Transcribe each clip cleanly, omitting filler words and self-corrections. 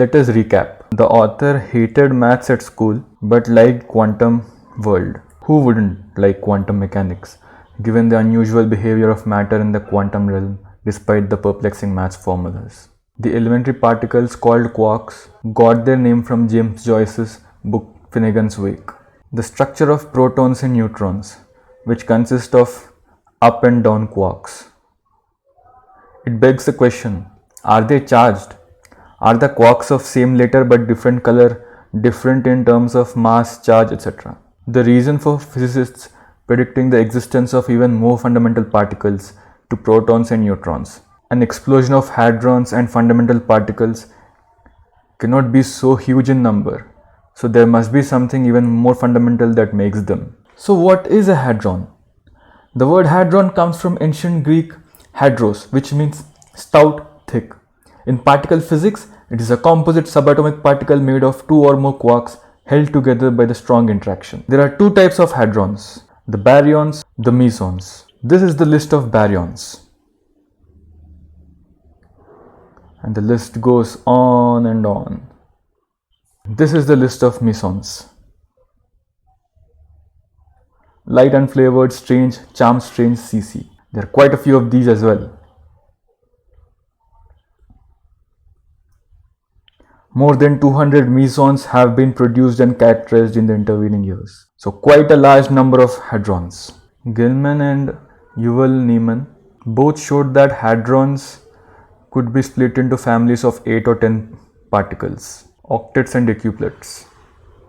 Let us recap. The author hated maths at school but liked quantum world. Who wouldn't like quantum mechanics, given the unusual behavior of matter in the quantum realm despite the perplexing maths formulas? The elementary particles called quarks got their name from James Joyce's book Finnegan's Wake. The structure of protons and neutrons, which consist of up and down quarks. It begs the question, are they charged? Are the quarks of same letter but different color, different in terms of mass, charge, etc.? The reason for physicists predicting the existence of even more fundamental particles to protons and neutrons. An explosion of hadrons and fundamental particles cannot be so huge in number, so there must be something even more fundamental that makes them. So what is a hadron? The word hadron comes from ancient Greek hadros, which means stout, thick. In particle physics, it is a composite subatomic particle made of two or more quarks held together by the strong interaction. There are two types of hadrons, the baryons, the mesons. This is the list of baryons. And the list goes on and on. This is the list of mesons. Light unflavored, strange, charm strange, CC. There are quite a few of these as well. More than 200 mesons have been produced and characterized in the intervening years. So quite a large number of hadrons. Gell-Mann and Yuval Neeman both showed that hadrons could be split into families of 8 or 10 particles, octets and decuplets.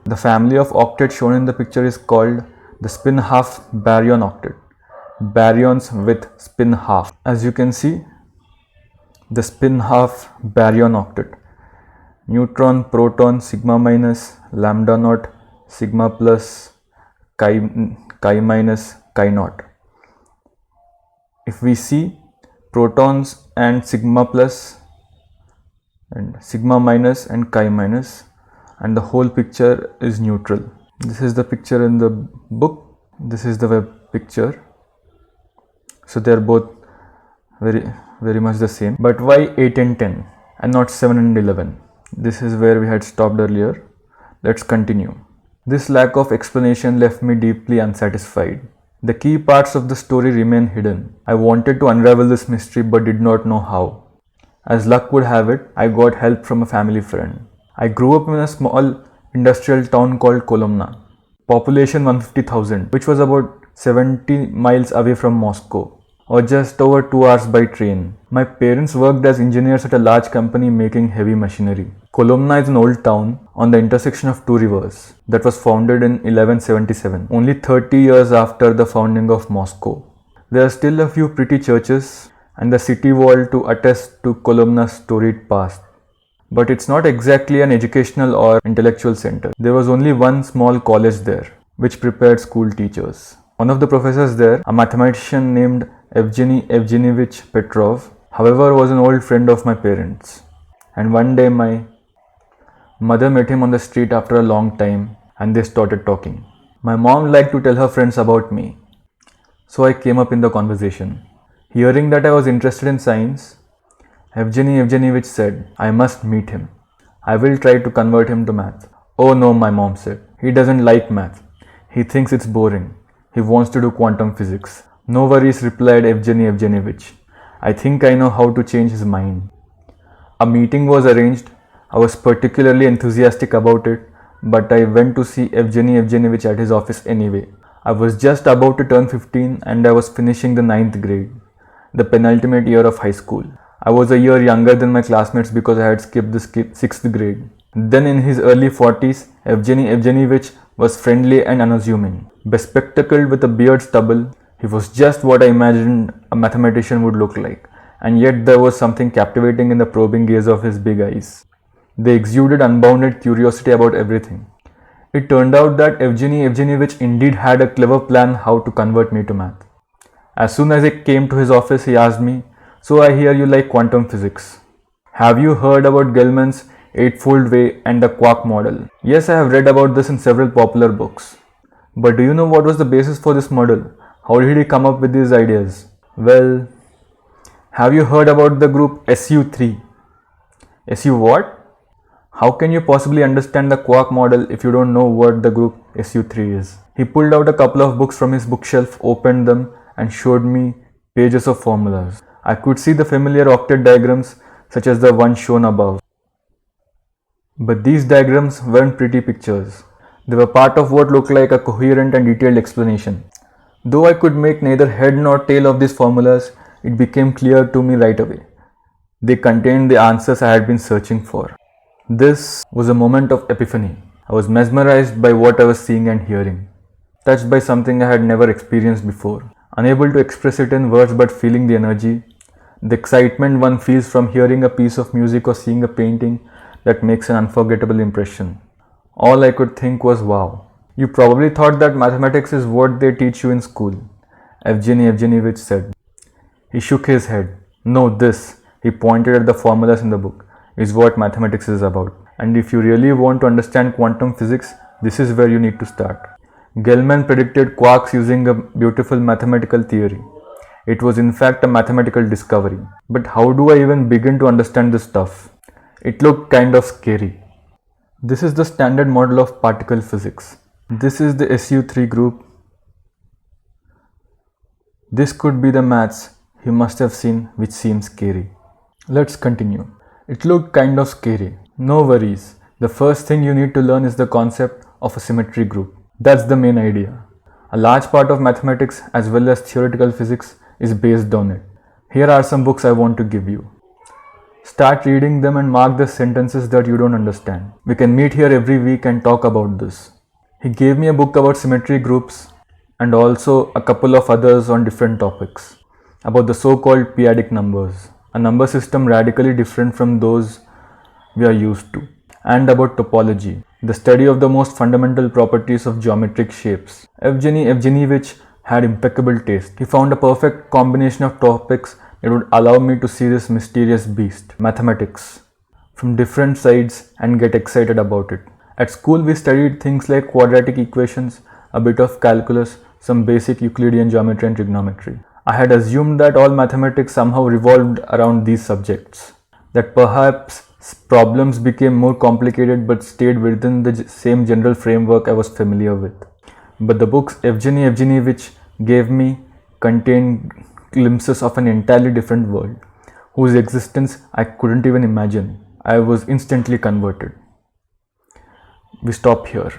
The family of octets shown in the picture is called the spin-half baryon octet. Baryons with spin-half. As you can see, the spin-half baryon octet. Neutron, proton, sigma minus, lambda naught, sigma plus, chi minus, chi naught. If we see protons and sigma plus and sigma minus and chi minus, and the whole picture is neutral. This is the picture in the book. This is the web picture. So they are both very much the same. But why 8 and 10 and not 7 and 11? This is where we had stopped earlier. Let's continue. This lack of explanation left me deeply unsatisfied. The key parts of the story remain hidden. I wanted to unravel this mystery but did not know how. As luck would have it, I got help from a family friend. I grew up in a small industrial town called Kolomna. Population 150,000, which was about 70 miles away from Moscow, or just over 2 hours by train. My parents worked as engineers at a large company making heavy machinery. Kolomna is an old town on the intersection of two rivers that was founded in 1177, only 30 years after the founding of Moscow. There are still a few pretty churches and the city wall to attest to Kolomna's storied past. But it's not exactly an educational or intellectual center. There was only one small college there, which prepared school teachers. One of the professors there, a mathematician named Evgeny Evgenyevich Petrov, however, was an old friend of my parents. And one day my mother met him on the street after a long time and they started talking. My mom liked to tell her friends about me, so I came up in the conversation. Hearing that I was interested in science, Evgeny Evgenyevich said, I must meet him. I will try to convert him to math. Oh no, my mom said. He doesn't like math. He thinks it's boring. He wants to do quantum physics. No worries, replied Evgeny Evgenyevich. I think I know how to change his mind. A meeting was arranged. I was particularly enthusiastic about it, but I went to see Evgeny Evgenyevich at his office anyway. I was just about to turn 15 and I was finishing the 9th grade, the penultimate year of high school. I was a year younger than my classmates because I had skipped the 6th grade. Then in his early 40s, Evgeny Evgenyevich was friendly and unassuming. Bespectacled with a beard stubble, he was just what I imagined a mathematician would look like. And yet there was something captivating in the probing gaze of his big eyes. They exuded unbounded curiosity about everything. It turned out that Evgeny Evgenyevich indeed had a clever plan how to convert me to math. As soon as I came to his office, he asked me, "So I hear you like quantum physics. Have you heard about Gell-Mann's eightfold way and the quark model?" "Yes, I have read about this in several popular books." "But do you know what was the basis for this model? How did he come up with these ideas?" "Well, have you heard about the group SU3? "SU what?" How can you possibly understand the quark model if you don't know what the group SU3 is? He pulled out a couple of books from his bookshelf, opened them, and showed me pages of formulas. I could see the familiar octet diagrams such as the one shown above. But these diagrams weren't pretty pictures. They were part of what looked like a coherent and detailed explanation. Though I could make neither head nor tail of these formulas, it became clear to me right away. They contained the answers I had been searching for. This was a moment of epiphany. I was mesmerized by what I was seeing and hearing, touched by something I had never experienced before, unable to express it in words but feeling the energy, the excitement one feels from hearing a piece of music or seeing a painting that makes an unforgettable impression. All I could think was, wow. You probably thought that mathematics is what they teach you in school, Evgeny Evgenyevich said. He shook his head. No, this, he pointed at the formulas in the book, is what mathematics is about. And if you really want to understand quantum physics, this is where you need to start. Gell-Mann predicted quarks using a beautiful mathematical theory. It was in fact a mathematical discovery. But how do I even begin to understand this stuff? It looked kind of scary. This is the standard model of particle physics. This is the SU3 group. This could be the maths he must have seen, which seems scary. Let's continue. It looked kind of scary. No worries. The first thing you need to learn is the concept of a symmetry group. That's the main idea. A large part of mathematics as well as theoretical physics is based on it. Here are some books I want to give you. Start reading them and mark the sentences that you don't understand. We can meet here every week and talk about this. He gave me a book about symmetry groups and also a couple of others on different topics about the so-called p-adic numbers, a number system radically different from those we are used to, and about topology, the study of the most fundamental properties of geometric shapes. Evgeny Evgenyevich had impeccable taste. He found a perfect combination of topics that would allow me to see this mysterious beast, mathematics, from different sides and get excited about it. At school we studied things like quadratic equations, a bit of calculus, some basic Euclidean geometry and trigonometry. I had assumed that all mathematics somehow revolved around these subjects, that perhaps problems became more complicated but stayed within the same general framework I was familiar with. But the books Evgeny Evgenyevich gave me contained glimpses of an entirely different world, whose existence I couldn't even imagine. I was instantly converted. We stop here.